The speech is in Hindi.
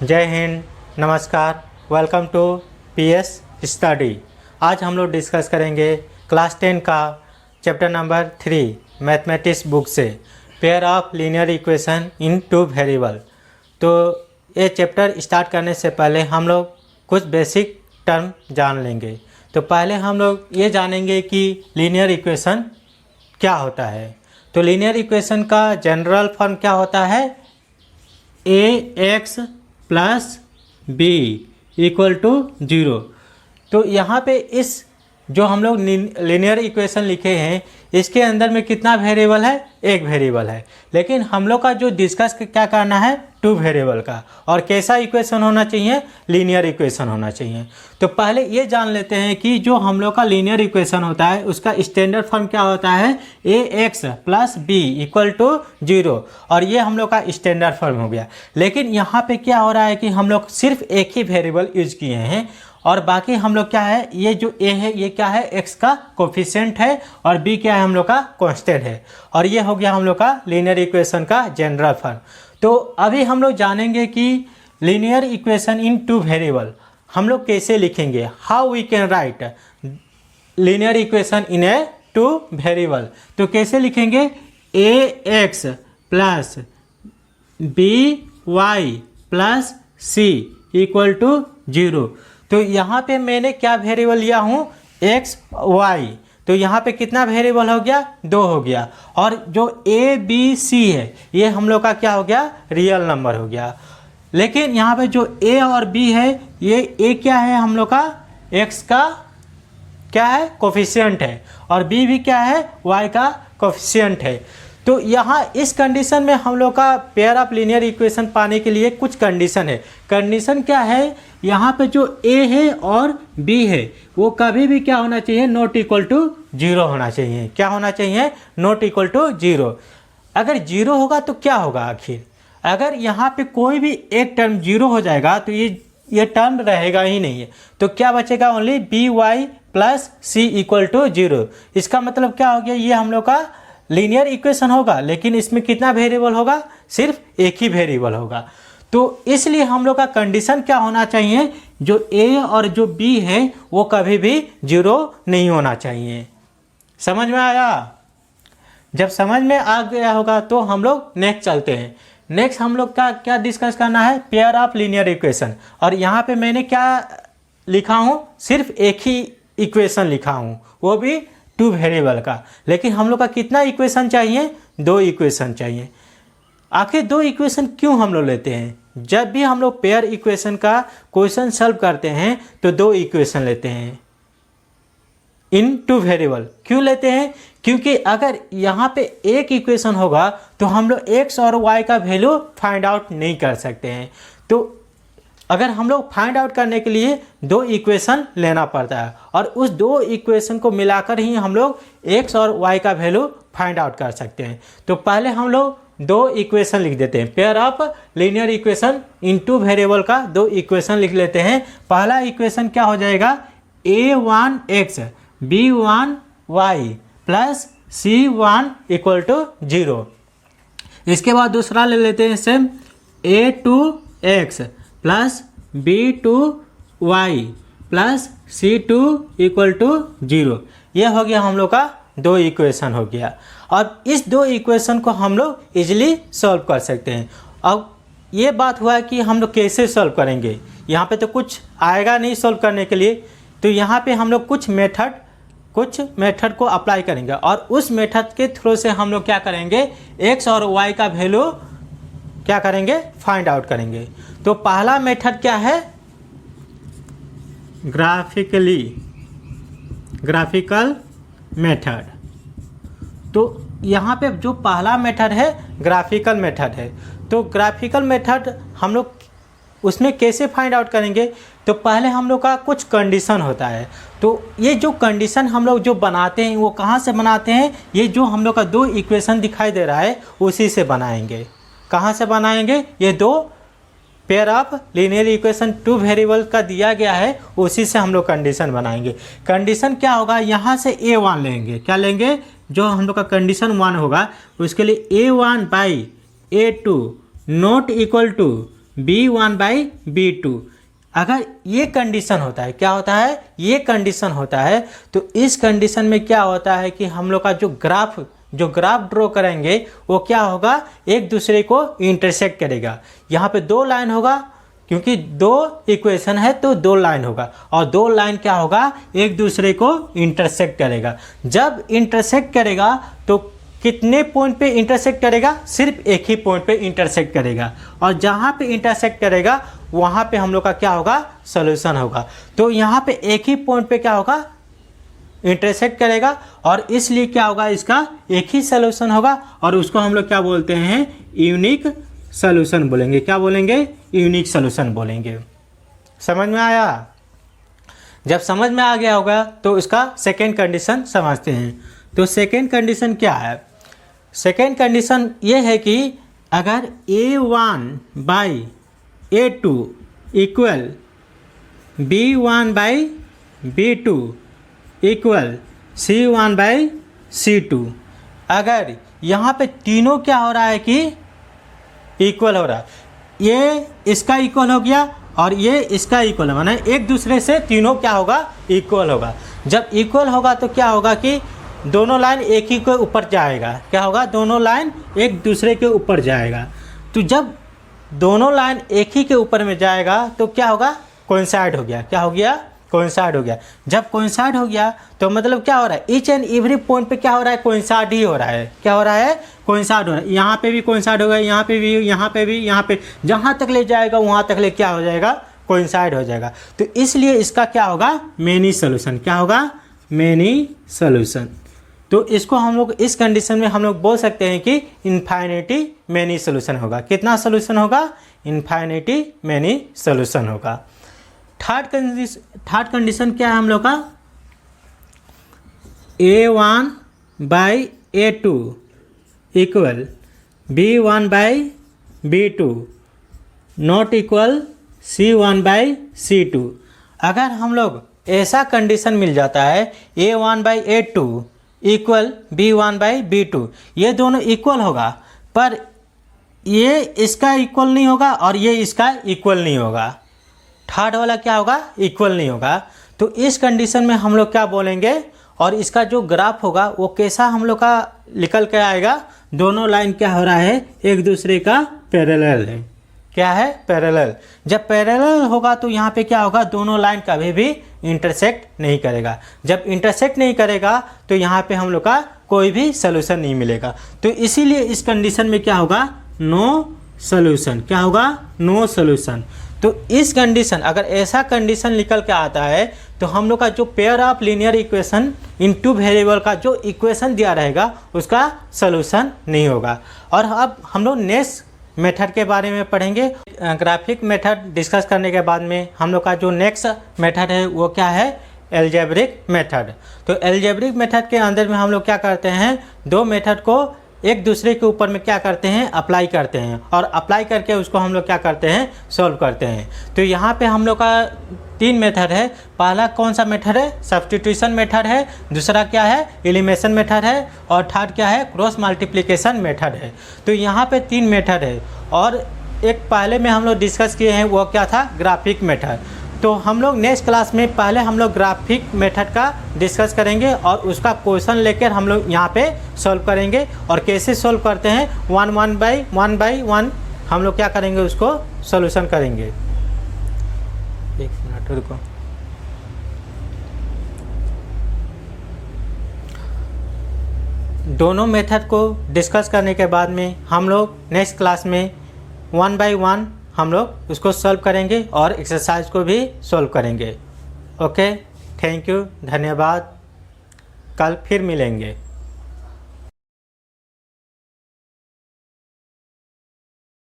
जय हिंद, नमस्कार, वेलकम टू पीएस स्टडी। आज हम लोग डिस्कस करेंगे क्लास 10 का चैप्टर नंबर 3 मैथमेटिक्स बुक से pair of linear equation in two variable. तो ये चैप्टर स्टार्ट करने से पहले हम लोग कुछ बेसिक टर्म जान लेंगे। तो पहले हम लोग ये जानेंगे कि लीनियर इक्वेशन क्या होता है। तो लीनियर इक्वेशन का जनरल फॉर्म क्या होता है? ax plus b equal to 0। तो यहाँ पे इस जो हम लोग लीनियर इक्वेशन लिखे हैं इसके अंदर में कितना वेरिएबल है? एक वेरिएबल है। लेकिन हम लोग का जो डिस्कस क्या करना है? टू वेरिएबल का। और कैसा इक्वेशन होना चाहिए? लीनियर इक्वेशन होना चाहिए। तो पहले ये जान लेते हैं कि जो हम लोग का लीनियर इक्वेशन होता है उसका स्टैंडर्ड फॉर्म क्या होता है? ax plus b equal to 0। और ये हम लोग का स्टैंडर्ड फॉर्म हो गया। लेकिन यहाँ पे क्या हो रहा है कि हम लोग सिर्फ एक ही वेरिएबल यूज किए हैं और बाकी हम लोग क्या है, ये जो a है ये क्या है? x का कोफिशिएंट है और b क्या है? हम लोग का कांस्टेंट है। और ये हो गया हम लोग का लीनियर इक्वेशन का जनरल फॉर्म। तो अभी हम लोग जानेंगे कि linear equation in two variable हम लोग कैसे लिखेंगे। How we can write linear equation in a two variable. तो कैसे लिखेंगे? ax plus by plus c equal to 0। तो यहाँ पे मैंने क्या वेरिएबल लिया हूँ? x y। तो यहाँ पे कितना वेरिएबल हो गया? 2 हो गया। और जो a b c है ये हम लोग का क्या हो गया? रियल नंबर हो गया। लेकिन यहाँ पे जो a और b है ये a क्या है? हम लोग का x का क्या है? कोफिशिएंट है। और b भी क्या है? y का कोफिशिएंट है। तो यहाँ इस कंडीशन में हम लोग का पेयर ऑफ लीनियर इक्वेशन पाने के लिए कुछ कंडीशन है। कंडीशन क्या है? यहाँ पे जो a है और b है वो कभी भी क्या होना चाहिए? नॉट इक्वल टू 0 होना चाहिए। क्या होना चाहिए? Not equal to 0। अगर 0 होगा तो क्या होगा आखिर? अगर यहाँ पे कोई भी एक टर्म 0 हो जाएगा तो ये टर्म रहेगा ही नहीं है। तो क्या बचेगा? Only by plus c equal to 0। इसका मतलब क्या हो गया? ये हम लोग का लीनियर इक्वेशन होगा लेकिन इसमें कितना वेरिएबल होगा? सिर्फ एक ही वेरिएबल होगा। तो इसलिए हम लोग का कंडीशन क्या होना चाहिए? जो a और जो b है वो कभी भी 0 नहीं होना चाहिए। समझ में आया? जब समझ में आ गया होगा तो हम लोग नेक्स्ट चलते हैं। नेक्स्ट हम लोग का क्या डिस्कस करना है? Pair of linear equation. और यहाँ पे मैंने क्या लिखा हूँ? सिर्फ एक ही इक्वेशन लिखा हूँ, वो भी टू वेरिएबल का। लेकिन हम लोग का कितना इक्वेशन चाहिए? 2 इक्वेशन चाहिए। आखिर 2 इक्वेशन क्यों हम लोग लेते हैं? जब भी हम लोग पेयर इक्वेशन का क्वेश्चन सॉल्व करते हैं तो 2 इक्वेशन लेते हैं इन टू वेरिएबल। क्यों लेते हैं? क्योंकि अगर यहाँ पे एक इक्वेशन होगा तो हम लोग x और y का वैल्यू फाइंड आउट नहीं कर सकते हैं। तो अगर हम लोग फाइंड आउट करने के लिए 2 इक्वेशन लेना पड़ता है और उस 2 इक्वेशन को मिलाकर ही हम लोग x और y का वैल्यू फाइंड आउट कर सकते हैं। तो पहले हम लोग 2 इक्वेशन लिख देते हैं। Pair of linear equation in two variable का 2 इक्वेशन लिख लेते हैं। पहला इक्वेशन क्या हो जाएगा? a1x b1y plus c1 equal to 0। इसके बाद दूसरा ले लेते हैं same a2x plus b2y plus c2 equal to 0। ये हो गया हम लोग का 2 इक्वेशन हो गया। अब इस 2 इक्वेशन को हम लोग इजीली सॉल्व कर सकते हैं। अब ये बात हुआ कि हम लोग कैसे सॉल्व करेंगे। यहाँ पे तो कुछ आएगा नहीं सॉल्व करने के लिए। तो यहाँ पे हम लोग कुछ मेथड को अप्लाई करेंगे और उस मेथड के थ्रू से हम लोग क्या करेंगे? x और y का वैल्यू क्या करेंगे? फाइंड आउट करेंगे। तो पहला मेथड क्या है? Graphical method. तो यहाँ पे जो पहला मेथड है ग्राफिकल मेथड है। तो ग्राफिकल मेथड हम लोग उसमें कैसे फाइंड आउट करेंगे? तो पहले हम लोग का कुछ कंडीशन होता है। तो ये जो कंडीशन हम लोग जो बनाते हैं वो कहाँ से बनाते हैं? ये जो हम लोग का 2 इक्वेशन दिखाई दे रहा है उसी से बनाएंगे। कहाँ से बनाएंगे? ये 2 pair of linear equation two variable का दिया गया है उसी से हम लोग कंडीशन बनाएंगे। कंडीशन क्या होगा? यहाँ से a1 लेंगे। क्या लेंगे? जो हम लोग का कंडीशन 1 होगा उसके लिए a1 by a2 not equal to B1/B2। अगर ये कंडीशन होता है, क्या होता है, ये कंडीशन होता है, तो इस कंडीशन में क्या होता है कि हम लोग का जो ग्राफ ड्रॉ करेंगे वो क्या होगा, एक दूसरे को इंटरसेक्ट करेगा। यहाँ पे दो लाइन होगा, क्योंकि दो इक्वेशन है तो दो लाइन होगा, और दो लाइन क्या होगा, एक दूसरे को इंटरसेक्ट करेगा। जब इंटरसेक्ट करेगा तो कितने पॉइंट पे इंटरसेक्ट करेगा, सिर्फ एक ही पॉइंट पे इंटरसेक्ट करेगा, और जहाँ पे इंटरसेक्ट करेगा वहाँ पे हम लोग का क्या होगा, सॉल्यूशन होगा। तो यहाँ पे एक ही पॉइंट पे क्या होगा, इंटरसेक्ट करेगा, और इसलिए क्या होगा, इसका एक ही सॉल्यूशन होगा, और उसको हम लोग क्या बोलते हैं, यूनिक सॉल्यूशन बोलेंगे। क्या बोलेंगे, यूनिक सॉल्यूशन बोलेंगे। समझ में आया? जब समझ में आ गया होगा तो इसका सेकेंड कंडीशन समझते हैं। तो सेकेंड कंडीशन क्या है, सेकेंड कंडीशन ये है कि अगर A1/A2 equal B1/B2 equal C1/C2, अगर यहाँ पे तीनों क्या हो रहा है कि इक्वल हो रहा है, ये इसका इक्वल हो गया और ये इसका इक्वल है, माने एक दूसरे से तीनों क्या होगा, इक्वल होगा। जब इक्वल होगा तो क्या होगा कि दोनों लाइन एक ही के ऊपर जाएगा। क्या होगा, दोनों लाइन एक दूसरे के ऊपर जाएगा। तो जब दोनों लाइन एक ही के ऊपर में जाएगा तो क्या होगा, कोइंसाइड हो गया। क्या हो गया, कोइंसाइड हो गया। जब कोइंसाइड हो गया तो मतलब क्या हो रहा है, ईच एंड एवरी पॉइंट पे क्या हो रहा है, कोइंसाइड ही हो रहा है। क्या हो रहा है, कोइंसाइड हो रहा है। यहाँ पे भी कोइंसाइड होगा, यहाँ पे भी, यहाँ पे भी, यहाँ पे, जहाँ तक ले जाएगा वहाँ तक ले क्या हो जाएगा, कोइंसाइड हो जाएगा। तो इसलिए इसका क्या होगा, मेनी सॉल्यूशन। क्या होगा, मेनी सॉल्यूशन। तो इसको हम लोग इस कंडीशन में हम लोग बोल सकते हैं कि इन्फाइनिटी मेनी सॉल्यूशन होगा। कितना सॉल्यूशन होगा, इन्फाइनिटी मेनी सॉल्यूशन होगा। थर्ड कंडीशन क्या है हम लोग का, A1/A2 equal B1/B2 not equal C1/C2। अगर हम लोग ऐसा कंडीशन मिल जाता है A1/A2 इक्वल B1/B2, ये दोनों इक्वल होगा, पर ये इसका इक्वल नहीं होगा और ये इसका इक्वल नहीं होगा। थर्ड वाला क्या होगा, इक्वल नहीं होगा। तो इस कंडीशन में हम लोग क्या बोलेंगे, और इसका जो ग्राफ होगा वो कैसा हम लोग का निकल के आएगा, दोनों लाइन क्या हो रहा है, एक दूसरे का पैरेलल है। क्या है, पैरेलल। जब पैरेलल होगा तो यहाँ पे क्या होगा, दोनों लाइन कभी भी इंटरसेक्ट नहीं करेगा। जब इंटरसेक्ट नहीं करेगा तो यहाँ पे हम लोग का कोई भी सॉल्यूशन नहीं मिलेगा। तो इसीलिए इस कंडीशन में क्या होगा, नो सॉल्यूशन। क्या होगा, नो सॉल्यूशन। तो इस कंडीशन, अगर ऐसा कंडीशन निकल के आता है तो हम लोग का जो pair of linear equation in two variable का जो इक्वेशन दिया रहेगा उसका सॉल्यूशन नहीं होगा। और अब हम लोग नेक्स्ट मेथड के बारे में पढ़ेंगे। ग्राफिक मेथड डिस्कस करने के बाद में हम लोग का जो नेक्स्ट मेथड है वो क्या है, एल्जेब्रिक मेथड। तो एल्जेब्रिक मेथड के अंदर में हम लोग क्या करते हैं, दो मेथड को एक दूसरे के ऊपर में क्या करते हैं, अप्लाई करते हैं, और अप्लाई करके उसको हम लोग क्या करते हैं, सॉल्व करते हैं। तो यहाँ पे हम लोग का तीन मेथड है। पहला कौन सा मेथड है, सब्स्टिट्यूशन मेथड है, दूसरा क्या है, एलिमिनेशन मेथड है, और थर्ड क्या है, क्रॉस मल्टीप्लिकेशन मेथड है। तो यहाँ पे तीन मेथड है, और एक पहले में हम लोग डिस्कस किए हैं वो क्या था, ग्राफिक मेथड। तो हम लोग नेक्स्ट क्लास में पहले हम लोग ग्राफिक मेथड का डिस्कस करेंगे और उसका क्वेश्चन लेकर हम लोग यहाँ पे सॉल्व करेंगे, और कैसे सॉल्व करते हैं, वन बाई वन हम लोग क्या करेंगे, उसको सॉल्यूशन करेंगे। एक मिनट रुको। दोनों मेथड को डिस्कस करने के बाद में हम लोग नेक्स्ट क्लास में वन बाई वन हम लोग उसको सॉल्व करेंगे और एक्सरसाइज को भी सॉल्व करेंगे। ओके, थैंक यू, धन्यवाद। कल फिर मिलेंगे।